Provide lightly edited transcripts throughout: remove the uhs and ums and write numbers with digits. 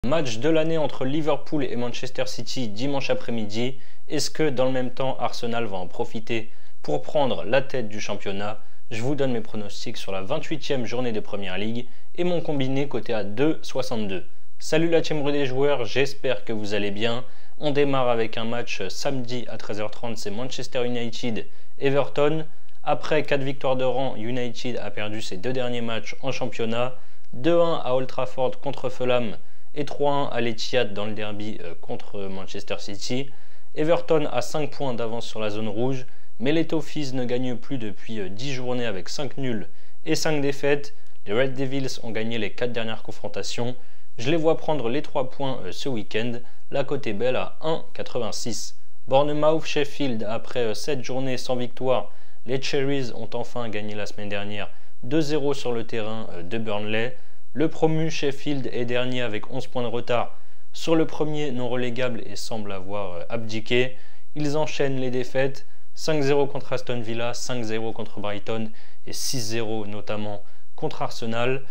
Match de l'année entre Liverpool et Manchester City dimanche après-midi. Est-ce que dans le même temps Arsenal va en profiter pour prendre la tête du championnat? Je vous donne mes pronostics sur la 28e journée de Premier League et mon combiné coté à 2,62. Salut la team des joueurs, j'espère que vous allez bien. On démarre avec un match samedi à 13h30, c'est Manchester United Everton. Après 4 victoires de rang, United a perdu ses 2 derniers matchs en championnat. 2-1 à Old Trafford contre Fulham et 3-1 à l'Etihad dans le derby contre Manchester City. Everton a 5 points d'avance sur la zone rouge, mais les Toffees ne gagnent plus depuis 10 journées avec 5 nuls et 5 défaites. Les Red Devils ont gagné les 4 dernières confrontations. Je les vois prendre les 3 points ce week-end, la cote est belle à 1,86. Bournemouth Sheffield, après 7 journées sans victoire, les Cherries ont enfin gagné la semaine dernière 2-0 sur le terrain de Burnley. Le promu Sheffield est dernier avec 11 points de retard sur le premier non relégable et semble avoir abdiqué. Ils enchaînent les défaites, 5-0 contre Aston Villa, 5-0 contre Brighton et 6-0 notamment contre Arsenal.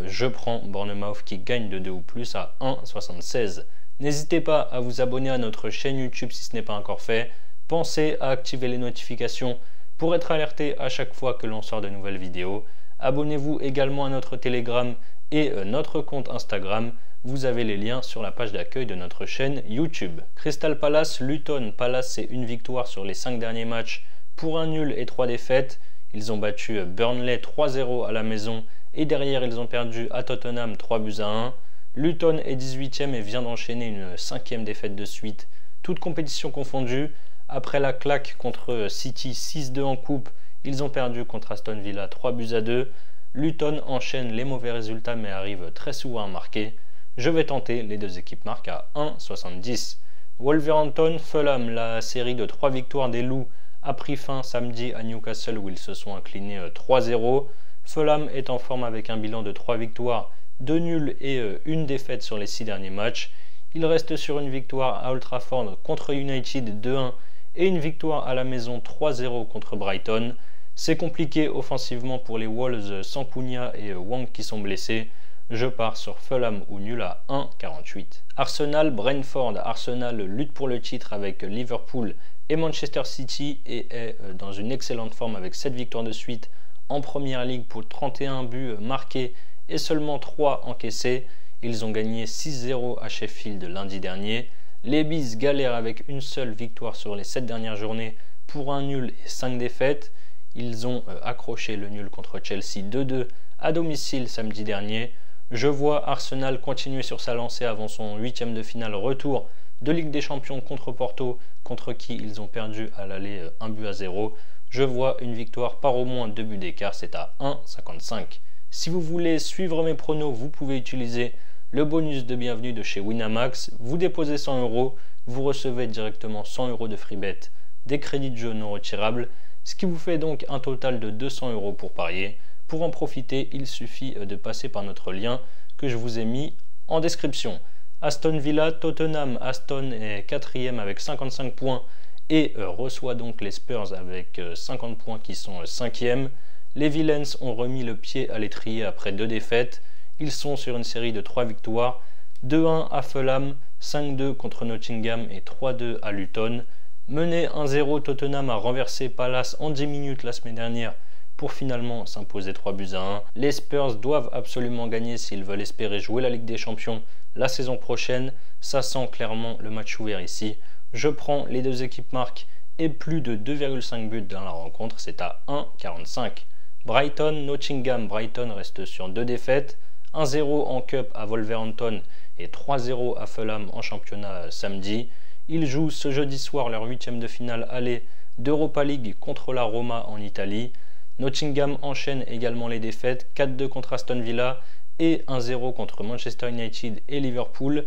Je prends Bournemouth qui gagne de 2 ou plus à 1,76. N'hésitez pas à vous abonner à notre chaîne YouTube si ce n'est pas encore fait. Pensez à activer les notifications pour être alerté à chaque fois que l'on sort de nouvelles vidéos. Abonnez-vous également à notre Telegram et notre compte Instagram. Vous avez les liens sur la page d'accueil de notre chaîne YouTube. Crystal Palace, Luton. Palace, c'est une victoire sur les 5 derniers matchs pour un nul et 3 défaites. Ils ont battu Burnley 3-0 à la maison et derrière ils ont perdu à Tottenham 3-1. Luton est 18e et vient d'enchaîner une 5e défaite de suite, toutes compétitions confondues. Après la claque contre City 6-2 en coupe, ils ont perdu contre Aston Villa 3-2. Luton enchaîne les mauvais résultats mais arrive très souvent à marquer. Je vais tenter les deux équipes marquent à 1,70. Wolverhampton, Fulham, la série de 3 victoires des Loups a pris fin samedi à Newcastle où ils se sont inclinés 3-0. Fulham est en forme avec un bilan de 3 victoires, 2 nuls et une défaite sur les 6 derniers matchs. Il reste sur une victoire à Old Trafford contre United 2-1 et une victoire à la maison 3-0 contre Brighton. C'est compliqué offensivement pour les Wolves sans Cunha et Wang qui sont blessés. Je pars sur Fulham ou nul à 1,48. Arsenal, Brentford. Arsenal lutte pour le titre avec Liverpool et Manchester City et est dans une excellente forme avec 7 victoires de suite en Premier League pour 31 buts marqués et seulement 3 encaissés. Ils ont gagné 6-0 à Sheffield lundi dernier. Les Bees galèrent avec une seule victoire sur les 7 dernières journées pour un nul et 5 défaites. Ils ont accroché le nul contre Chelsea 2-2 à domicile samedi dernier. Je vois Arsenal continuer sur sa lancée avant son 8e de finale retour de Ligue des Champions contre Porto, contre qui ils ont perdu à l'aller 1-0. Je vois une victoire par au moins 2 buts d'écart, c'est à 1,55. Si vous voulez suivre mes pronos, vous pouvez utiliser le bonus de bienvenue de chez Winamax. Vous déposez 100 €, vous recevez directement 100 € de free bet, des crédits de jeu non retirables, ce qui vous fait donc un total de 200 € pour parier. Pour en profiter, il suffit de passer par notre lien que je vous ai mis en description. Aston Villa, Tottenham. Aston est 4e avec 55 points et reçoit donc les Spurs avec 50 points qui sont 5e. Les Villains ont remis le pied à l'étrier après 2 défaites. Ils sont sur une série de 3 victoires. 2-1 à Fulham, 5-2 contre Nottingham et 3-2 à Luton. Mené 1-0, Tottenham a renversé Palace en 10 minutes la semaine dernière pour finalement s'imposer 3-1. Les Spurs doivent absolument gagner s'ils veulent espérer jouer la Ligue des Champions la saison prochaine. Ça sent clairement le match ouvert ici. Je prends les deux équipes marques et plus de 2,5 buts dans la rencontre, c'est à 1,45. Brighton, Nottingham. Brighton reste sur 2 défaites, 1-0 en Cup à Wolverhampton et 3-0 à Fulham en championnat samedi. Ils jouent ce jeudi soir leur 8e de finale aller d'Europa League contre la Roma en Italie. Nottingham enchaîne également les défaites, 4-2 contre Aston Villa et 1-0 contre Manchester United et Liverpool.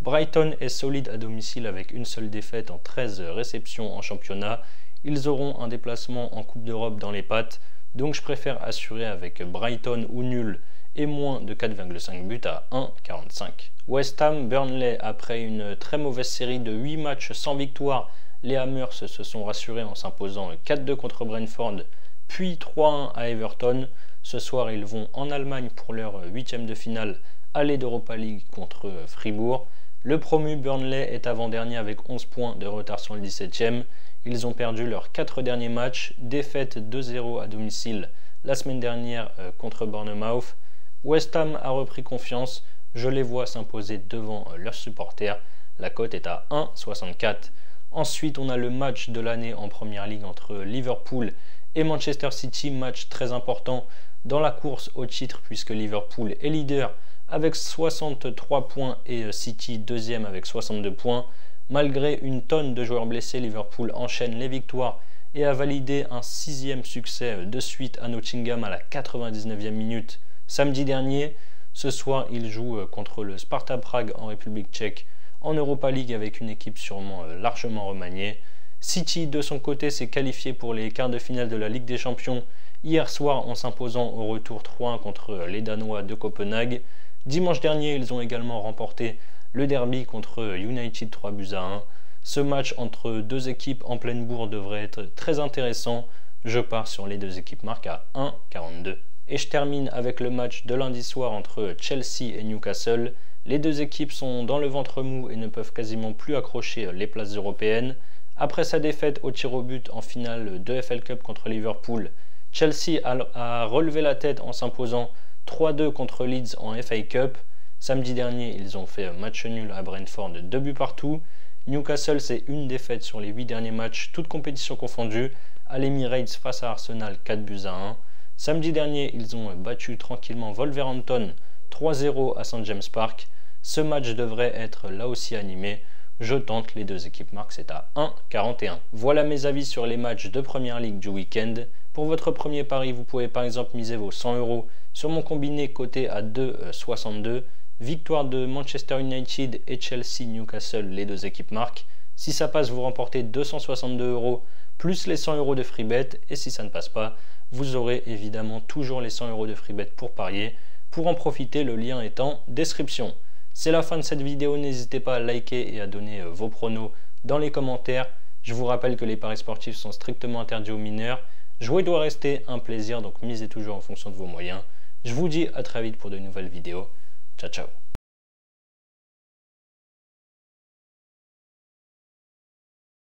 Brighton est solide à domicile avec une seule défaite en 13 réceptions en championnat. Ils auront un déplacement en Coupe d'Europe dans les pattes, donc je préfère assurer avec Brighton ou nul et moins de 4,5 buts à 1,45. West Ham, Burnley. Après une très mauvaise série de 8 matchs sans victoire, les Hammers se sont rassurés en s'imposant 4-2 contre Brentford, puis 3-1 à Everton. Ce soir, ils vont en Allemagne pour leur 8e de finale aller d'Europa League contre Fribourg. Le promu Burnley est avant-dernier avec 11 points de retard sur le 17e. Ils ont perdu leurs 4 derniers matchs, défaite 2-0 à domicile la semaine dernière contre Bournemouth. West Ham a repris confiance, je les vois s'imposer devant leurs supporters. La cote est à 1,64. Ensuite, on a le match de l'année en Première Ligue entre Liverpool et Manchester City, match très important dans la course au titre puisque Liverpool est leader avec 63 points et City deuxième avec 62 points. Malgré une tonne de joueurs blessés, Liverpool enchaîne les victoires et a validé un 6e succès de suite à Nottingham à la 99e minute samedi dernier. Ce soir, il joue contre le Sparta Prague en République tchèque en Europa League avec une équipe sûrement largement remaniée. City, de son côté, s'est qualifié pour les quarts de finale de la Ligue des Champions hier soir en s'imposant au retour 3-1 contre les Danois de Copenhague. Dimanche dernier, ils ont également remporté le derby contre United 3-1. Ce match entre deux équipes en pleine bourre devrait être très intéressant. Je pars sur les deux équipes marques à 1,42. Et je termine avec le match de lundi soir entre Chelsea et Newcastle. Les deux équipes sont dans le ventre mou et ne peuvent quasiment plus accrocher les places européennes. Après sa défaite au tir au but en finale de FL Cup contre Liverpool, Chelsea a relevé la tête en s'imposant 3-2 contre Leeds en FA Cup. Samedi dernier, ils ont fait match nul à Brentford, 2 buts partout. Newcastle, c'est une défaite sur les 8 derniers matchs, toutes compétitions confondues, à l'Emirates face à Arsenal, 4-1. Samedi dernier, ils ont battu tranquillement Wolverhampton 3-0 à St James Park. Ce match devrait être là aussi animé. Je tente les deux équipes marques, c'est à 1,41. Voilà mes avis sur les matchs de Première Ligue du week-end. Pour votre premier pari, vous pouvez par exemple miser vos 100 € sur mon combiné coté à 2,62. Victoire de Manchester United et Chelsea-Newcastle, les deux équipes marques. Si ça passe, vous remportez 262 € plus les 100 € de free bet. Et si ça ne passe pas, vous aurez évidemment toujours les 100 € de free bet pour parier. Pour en profiter, le lien est en description. C'est la fin de cette vidéo, n'hésitez pas à liker et à donner vos pronos dans les commentaires. Je vous rappelle que les paris sportifs sont strictement interdits aux mineurs. Jouer doit rester un plaisir, donc misez toujours en fonction de vos moyens. Je vous dis à très vite pour de nouvelles vidéos. Ciao, ciao.